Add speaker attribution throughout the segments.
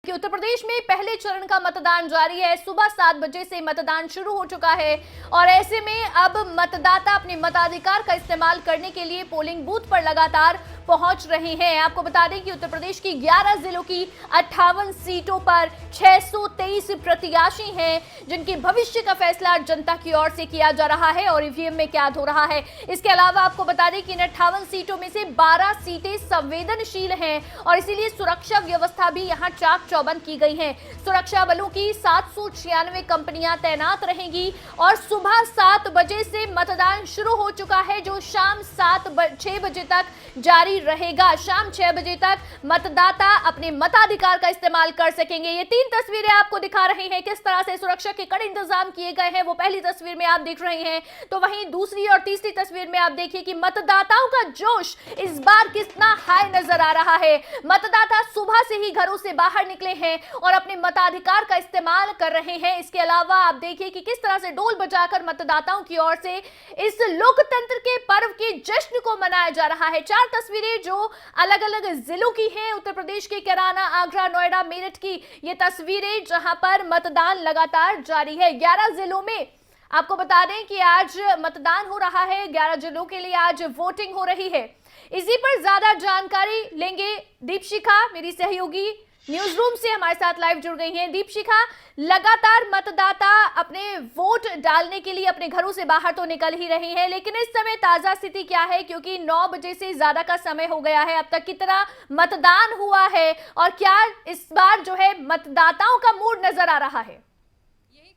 Speaker 1: कि उत्तर प्रदेश में पहले चरण का मतदान जारी है। सुबह 7 बजे से मतदान शुरू हो चुका है और ऐसे में अब मतदाता अपने मताधिकार का इस्तेमाल करने के लिए पोलिंग बूथ पर लगातार पहुंच रहे हैं। आपको बता दें कि उत्तर प्रदेश की 11 जिलों की 58 सीटों पर 623 प्रत्याशी हैं, जिनके भविष्य का फैसला जनता की ओर से किया जा रहा है और ईवीएम में क्या हो रहा है। इसके अलावा आपको बता दें कि इन 58 सीटों में से 12 सीटें संवेदनशील हैं और इसीलिए सुरक्षा व्यवस्था भी यहां चाक चौबंद की गई है। सुरक्षा बलों की 796 कंपनियां तैनात रहेंगी और सुबह 7 बजे से मतदान शुरू हो चुका है, जो शाम 6 बजे तक जारी रहेगा। शाम 6 बजे तक मतदाता अपने मताधिकार का इस्तेमाल कर सकेंगे। ये 3 तस्वीरें आपको दिखा रही हैं किस तरह से सुरक्षा के कड़े इंतजाम किए गए हैं। वो पहली तस्वीर में आप देख रहे हैं, तो वहीं दूसरी और तीसरी तस्वीर में आप देखिए कि मतदाताओं का जोश इस बार कितना हाई नजर आ रहा है। मतदाता सुबह से ही घरों से बाहर निकले हैं और अपने मताधिकार का इस्तेमाल कर रहे हैं। इसके अलावा आप देखिए कि किस तरह से ढोल बजाकर मतदाताओं की ओर से इस लोकतंत्र के पर्व के जश्न को मनाया जा रहा है। 4 तस्वीरें जो अलग अलग जिलों की हैं, उत्तर प्रदेश के कैराना, आगरा, नोएडा, मेरठ की ये तस्वीरें, जहां पर मतदान लगातार जारी है। 11 जिलों में आपको बता दें कि आज मतदान हो रहा है। 11 जिलों के लिए आज वोटिंग हो रही है। इसी पर ज्यादा जानकारी लेंगे दीपशिखा, मेरी सहयोगी न्यूज रूम से हमारे साथ लाइव जुड़ गई हैं। दीपशिखा, लगातार मतदाता अपने वोट डालने के लिए अपने घरों से बाहर तो निकल ही रहे हैं, लेकिन इस समय ताजा स्थिति क्या है, क्योंकि 9 बजे से ज्यादा का समय हो गया है। अब तक कितना मतदान हुआ है और क्या इस बार जो है मतदाताओं का मूड नजर आ रहा है?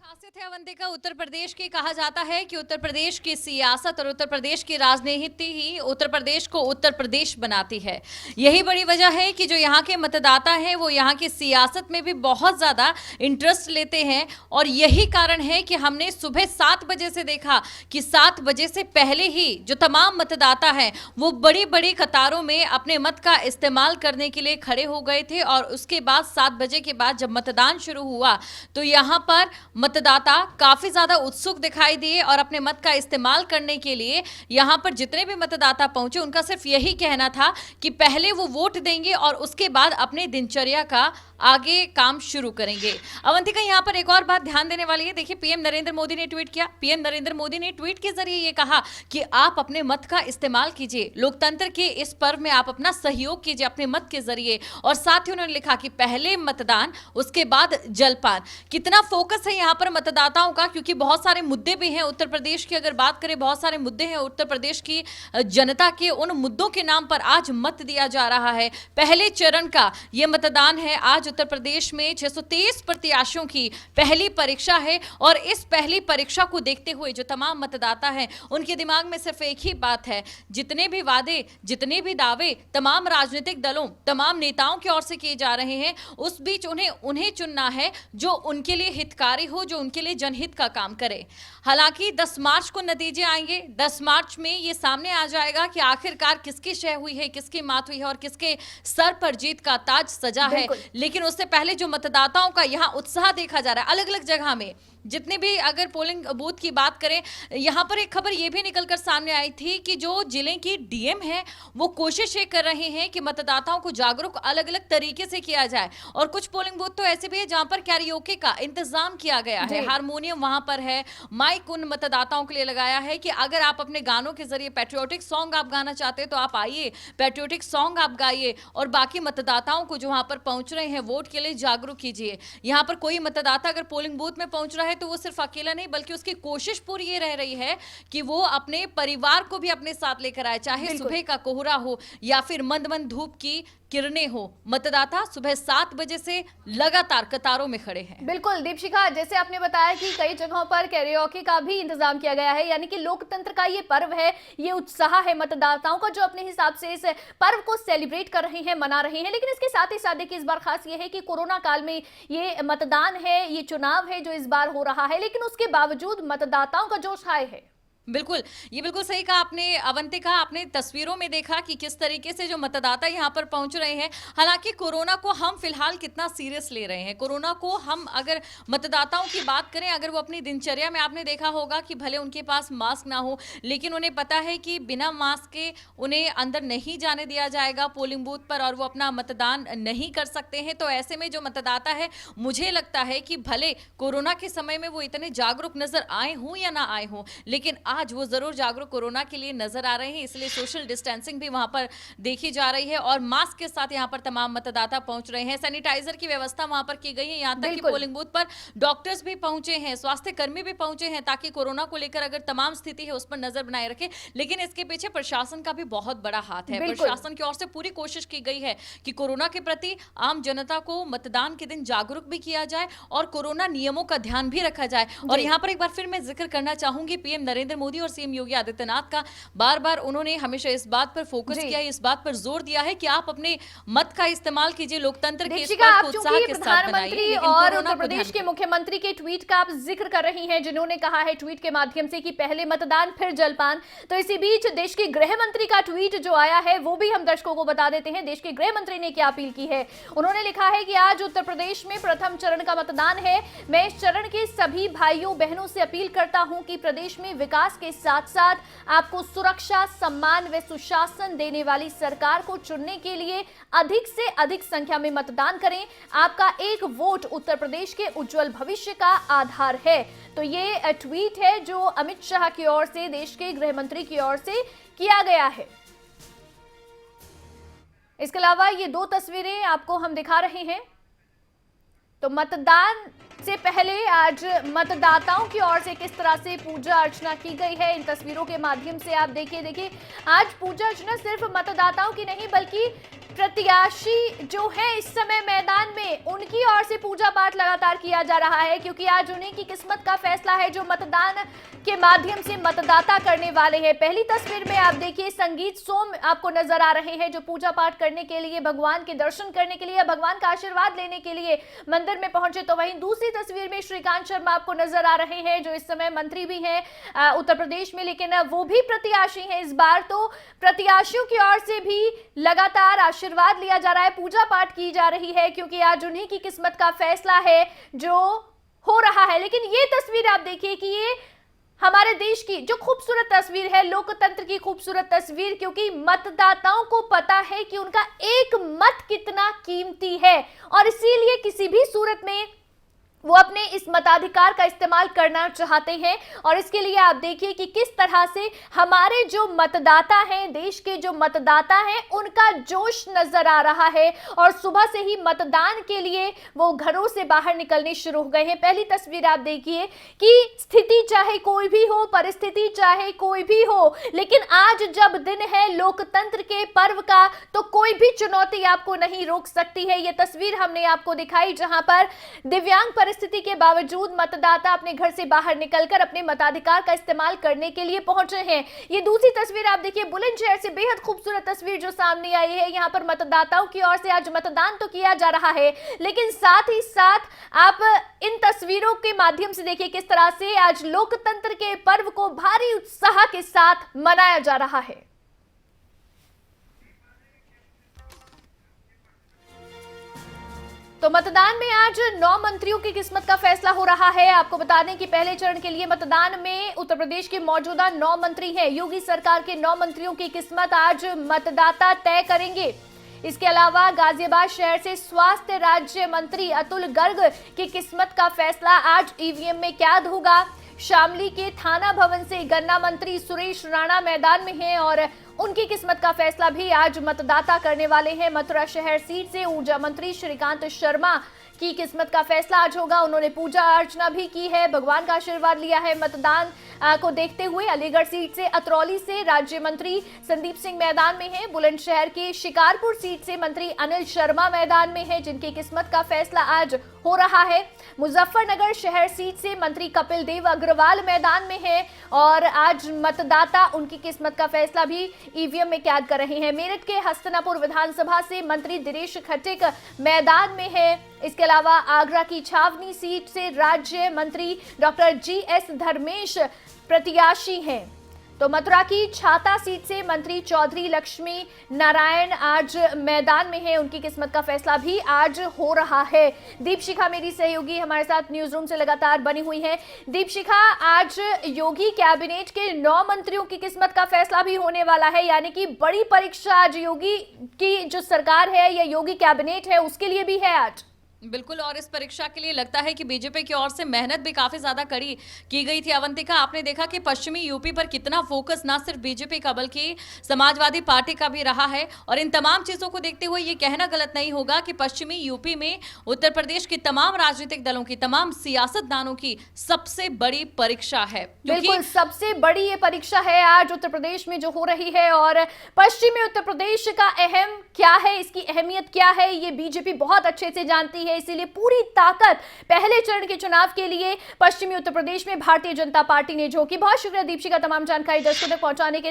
Speaker 2: खासियत है अवंतिका, उत्तर प्रदेश की कहा जाता है कि उत्तर प्रदेश की सियासत और उत्तर प्रदेश की राजनीति ही उत्तर प्रदेश को उत्तर प्रदेश बनाती है। यही बड़ी वजह है कि जो यहाँ के मतदाता हैं वो यहाँ की सियासत में भी बहुत ज़्यादा इंटरेस्ट लेते हैं और यही कारण है कि हमने सुबह 7 बजे से देखा कि 7 बजे से पहले ही जो तमाम मतदाता हैं वो बड़ी बड़ी कतारों में अपने मत का इस्तेमाल करने के लिए खड़े हो गए थे और उसके बाद 7 बजे के बाद जब मतदान शुरू हुआ तो यहाँ पर मतदाता काफी ज्यादा उत्सुक दिखाई दिए और अपने मत का इस्तेमाल करने के लिए यहां पर जितने भी मतदाता पहुंचे उनका सिर्फ यही कहना था कि पहले वो वोट देंगे और उसके बाद अपने दिनचर्या का आगे काम शुरू करेंगे। अवंतिका, यहां पर एक और बात ध्यान देने वाली है। देखिए, पीएम नरेंद्र मोदी ने ट्वीट किया। पीएम नरेंद्र मोदी ने ट्वीट के जरिए ये कहा कि आप अपने मत का इस्तेमाल कीजिए, लोकतंत्र के इस पर्व में आप अपना सहयोग कीजिए अपने मत के जरिए। और साथ ही उन्होंने लिखा कि पहले मतदान, उसके बाद जलपान। कितना फोकस है यहाँ पर मतदाताओं का, क्योंकि बहुत सारे मुद्दे भी हैं उत्तर प्रदेश की। अगर बात करें, बहुत सारे मुद्दे हैं उत्तर प्रदेश की जनता के, उन मुद्दों के नाम पर आज मत दिया जा रहा है। पहले चरण का यह मतदान है। आज उत्तर प्रदेश में 623 प्रत्याशियों की पहली परीक्षा है और इस पहली परीक्षा को देखते हुए जो तमाम मतदाता हैं उनके दिमाग में सिर्फ एक ही बात है, जितने भी वादे, जितने भी दावे तमाम राजनीतिक दलों, तमाम नेताओं की ओर से किए जा रहे हैं, उस बीच उन्हें चुनना है जो उनके लिए हितकारी हो, जो उनके लिए जनहित का काम करे। हालांकि 10 मार्च को नतीजे आएंगे। 10 मार्च में ये सामने आ जाएगा कि आखिरकार किसकी शय हुई है, किसकी मात हुई है और किसके सर पर जीत का ताज सजा है। लेकिन उससे पहले जो मतदाताओं का यहाँ उत्साह देखा जा रहा है अलग अलग जगह में, जितने भी अगर पोलिंग बूथ की बात करें, यहाँ पर एक खबर ये भी निकलकर सामने आई थी कि जो जिले की डीएम है वो कोशिश ये कर रहे हैं कि मतदाताओं को जागरूक अलग अलग तरीके से किया जाए। और कुछ पोलिंग बूथ तो ऐसे भी है जहां पर कैरियोके का इंतजाम किया गया है, हारमोनियम वहां पर है, माइक उन मतदाताओं के लिए लगाया है कि अगर आप अपने गानों के जरिए पैट्रियोटिक सॉन्ग आप गाना चाहते हैं तो आप आइए, पैट्रियोटिक सॉन्ग आप गाइए और बाकी मतदाताओं को जो वहां पर पहुंच रहे हैं वोट के लिए जागरूक कीजिए। यहाँ पर कोई मतदाता अगर पोलिंग बूथ में पहुंच रहा है तो वो सिर्फ अकेला नहीं, बल्कि उसकी कोशिश पूरी ये रह रही है कि वो अपने परिवार को भी अपने साथ लेकर आए, चाहे सुबह का कोहरा हो या फिर मंद मंद धूप की किरणें हो। मतदाता सुबह 7 बजे से लगातार कतारों में खड़े हैं।
Speaker 1: बिल्कुल दीपशिखा, जैसे आपने बताया कि कई जगहों पर कैरियोके का भी इंतजाम किया गया है, यानी कि लोकतंत्र का ये पर्व है, ये उत्साह है मतदाताओं का जो अपने हिसाब से इस पर्व को सेलिब्रेट कर रहे हैं, मना रहे हैं। लेकिन इसके साथ ही साथ देखिए, इस बार खास ये है कि कोरोना काल में ये मतदान है, ये चुनाव है जो इस बार हो रहा है, लेकिन उसके बावजूद मतदाताओं का जोश हाई है।
Speaker 2: बिल्कुल, ये बिल्कुल सही कहा आपने अवंतिका। आपने तस्वीरों में देखा कि किस तरीके से जो मतदाता यहाँ पर पहुँच रहे हैं। हालाँकि कोरोना को हम फिलहाल कितना सीरियस ले रहे हैं। कोरोना को हम अगर मतदाताओं की बात करें, अगर वो अपनी दिनचर्या में आपने देखा होगा कि भले उनके पास मास्क ना हो, लेकिन उन्हें पता है कि बिना मास्क के उन्हें अंदर नहीं जाने दिया जाएगा पोलिंग बूथ पर और वो अपना मतदान नहीं कर सकते हैं। तो ऐसे में जो मतदाता है, मुझे लगता है कि भले कोरोना के समय में वो इतने जागरूक नज़र आए हों या ना आए हों, लेकिन आज वो जरूर जागरूक कोरोना के लिए नजर आ रहे हैं। इसलिए सोशल डिस्टेंसिंग भी वहां पर देखी जा रही है और मास्क के साथ यहां पर तमाम मतदाता पहुंच रहे हैं। सैनिटाइजर की व्यवस्था वहां पर की गई है। यहां तक कि पोलिंग बूथ पर डॉक्टर्स भी पहुंचे हैं, स्वास्थ्य कर्मी भी पहुंचे हैं, ताकि कोरोना को लेकर अगर तमाम स्थिति है उस पर नजर बनाए रखें। लेकिन इसके पीछे प्रशासन का भी बहुत बड़ा हाथ है। प्रशासन की ओर से पूरी कोशिश की गई है कि कोरोना के प्रति आम जनता को मतदान के दिन जागरूक भी किया जाए और कोरोना नियमों का ध्यान भी रखा जाए। और यहाँ पर एक बार फिर मैं जिक्र करना चाहूंगी पीएम नरेंद्र मोदी और सीएम योगी आदित्यनाथ का। बार बार उन्होंने हमेशा इस बात पर फोकस किया है, इस बात पर जोर दिया है कि आप अपने मत का इस्तेमाल कीजिए, लोकतंत्र के इस पर उत्साह के साथ बनाइए।
Speaker 1: और उत्तर प्रदेश के मुख्यमंत्री के ट्वीट का आप जिक्र कर रही हैं, जिन्होंने कहा है ट्वीट के माध्यम से कि पहले मतदान फिर जलपान। तो इसी बीच देश के गृह मंत्री का ट्वीट जो आया है वो भी हम दर्शकों को बता देते हैं। देश के गृह मंत्री ने क्या अपील की है। उन्होंने लिखा है कि आज उत्तर प्रदेश में प्रथम चरण का मतदान है। मैं इस चरण के सभी भाइयों बहनों से अपील करता हूं कि प्रदेश में विकास के साथ साथ आपको सुरक्षा, सम्मान व सुशासन देने वाली सरकार को चुनने के लिए अधिक से अधिक संख्या में मतदान करें। आपका एक वोट उत्तर प्रदेश के उज्जवल भविष्य का आधार है। तो ये ट्वीट है जो अमित शाह की ओर से, देश के गृह मंत्री की ओर से किया गया है। इसके अलावा ये दो तस्वीरें आपको हम दिखा रहे हैं। तो मतदान से पहले आज मतदाताओं की ओर से किस तरह से पूजा अर्चना की गई है, इन तस्वीरों के माध्यम से आप देखिए आज पूजा अर्चना सिर्फ मतदाताओं की नहीं बल्कि प्रत्याशी जो है इस समय मैदान में, उनकी ओर से पूजा पाठ लगातार किया जा रहा है, क्योंकि आज उन्हीं की किस्मत का फैसला है जो मतदान के माध्यम से मतदाता करने वाले हैं। पहली तस्वीर में आप देखिए संगीत सोम आपको नजर आ रहे हैं जो पूजा पाठ करने के लिए, भगवान के दर्शन करने के लिए, भगवान का आशीर्वाद लेने के लिए मंदिर में पहुंचे। तो वहीं दूसरी तस्वीर में श्रीकांत शर्मा आपको नजर आ रहे हैं जो इस समय मंत्री भी हैं उत्तर प्रदेश में, लेकिन वो भी प्रत्याशी हैं इस बार। तो प्रत्याशियों की ओर से भी लगातार आशीर्वाद लिया जा रहा है, पूजा पाठ की जा रही है, क्योंकि आज उन्हीं की किस्मत का फैसला है जो हो रहा है। लेकिन ये तस्वीर आप देखिए कि ये हमारे देश की जो खूबसूरत तस्वीर है, लोकतंत्र की खूबसूरत तस्वीर, क्योंकि मतदाताओं को पता है कि उनका एक मत कितना कीमती है और इसीलिए किसी भी सूरत में वो अपने इस मताधिकार का इस्तेमाल करना चाहते हैं। और इसके लिए आप देखिए कि किस तरह से हमारे जो मतदाता हैं, देश के जो मतदाता हैं, उनका जोश नजर आ रहा है और सुबह से ही मतदान के लिए वो घरों से बाहर निकलने शुरू हो गए हैं। पहली तस्वीर आप देखिए कि स्थिति चाहे कोई भी हो, परिस्थिति चाहे कोई भी हो, लेकिन आज जब दिन है लोकतंत्र के पर्व का, तो कोई भी चुनौती आपको नहीं रोक सकती है। ये तस्वीर हमने आपको दिखाई जहां पर दिव्यांग स्थिति के बावजूद मतदाता अपने घर से बाहर निकलकर अपने मताधिकार का इस्तेमाल करने के लिए पहुंचे हैं। ये दूसरी तस्वीर आप देखिए बुलंदशहर से, बेहद खूबसूरत तस्वीर जो सामने आई है। यहां पर मतदाताओं की ओर से आज मतदान तो किया जा रहा है, लेकिन साथ ही साथ आप इन तस्वीरों के माध्यम से देखिए किस तरह से आज लोकतंत्र के पर्व को भारी उत्साह के साथ मनाया जा रहा है। तो मतदान में आज 9 मंत्रियों की किस्मत का फैसला हो रहा है। आपको बता दें कि पहले चरण के लिए मतदान में उत्तर प्रदेश के मौजूदा 9 मंत्री हैं। योगी सरकार के 9 मंत्रियों की किस्मत आज मतदाता तय करेंगे। इसके अलावा गाजियाबाद शहर से स्वास्थ्य राज्य मंत्री अतुल गर्ग की किस्मत का फैसला आज ईवीएम में कैद होगा। शामली के थाना भवन से गन्ना मंत्री सुरेश राणा मैदान में हैं और उनकी किस्मत का फैसला भी आज मतदाता करने वाले हैं। मथुरा शहर सीट से ऊर्जा मंत्री श्रीकांत शर्मा की किस्मत का फैसला आज होगा। उन्होंने पूजा अर्चना भी की है, भगवान का आशीर्वाद लिया है मतदान को देखते हुए। अलीगढ़ सीट से अतरौली से राज्य मंत्री संदीप सिंह मैदान में हैं। बुलंदशहर के शिकारपुर सीट से मंत्री अनिल शर्मा मैदान में हैं, जिनकी किस्मत का फैसला आज हो रहा है। मुजफ्फरनगर शहर सीट से मंत्री कपिल देव अग्रवाल मैदान में हैं और आज मतदाता उनकी किस्मत का फैसला भी ईवीएम में कैद कर रहे हैं। मेरठ के हस्तिनापुर विधानसभा से मंत्री दिनेश खट्टिक मैदान में है। इसके अलावा आगरा की छावनी सीट से राज्य मंत्री डॉक्टर GS धर्मेश प्रत्याशी हैं। तो मथुरा की छाता सीट से मंत्री चौधरी लक्ष्मी नारायण आज मैदान में है। उनकी किस्मत का फैसला भी आज हो रहा है। दीपशिखा मेरी सहयोगी हमारे साथ न्यूज रूम से लगातार बनी हुई है। दीपशिखा, आज योगी कैबिनेट के 9 मंत्रियों की किस्मत का फैसला भी होने वाला है, यानी कि बड़ी परीक्षा आज योगी की जो सरकार है या योगी कैबिनेट है उसके लिए भी है आज।
Speaker 2: बिल्कुल, और इस परीक्षा के लिए लगता है कि बीजेपी की ओर से मेहनत भी काफी ज्यादा कड़ी की गई थी। अवंतिका, आपने देखा कि पश्चिमी यूपी पर कितना फोकस ना सिर्फ बीजेपी का बल्कि समाजवादी पार्टी का भी रहा है, और इन तमाम चीजों को देखते हुए ये कहना गलत नहीं होगा कि पश्चिमी यूपी में उत्तर प्रदेश की तमाम राजनीतिक दलों की, तमाम सियासतदानों की सबसे बड़ी परीक्षा है।
Speaker 1: बिल्कुल, सबसे बड़ी ये परीक्षा है आज उत्तर प्रदेश में जो हो रही है, और पश्चिमी उत्तर प्रदेश का अहम क्या है, इसकी अहमियत क्या है, ये बीजेपी बहुत अच्छे से जानती है। इसीलिए पूरी ताकत पहले चरण के चुनाव के लिए पश्चिमी उत्तर प्रदेश में भारतीय जनता पार्टी ने झोंकी। बहुत शुक्रिया दीपशिखा तमाम जानकारी दर्शकों तक पहुंचाने के लिए।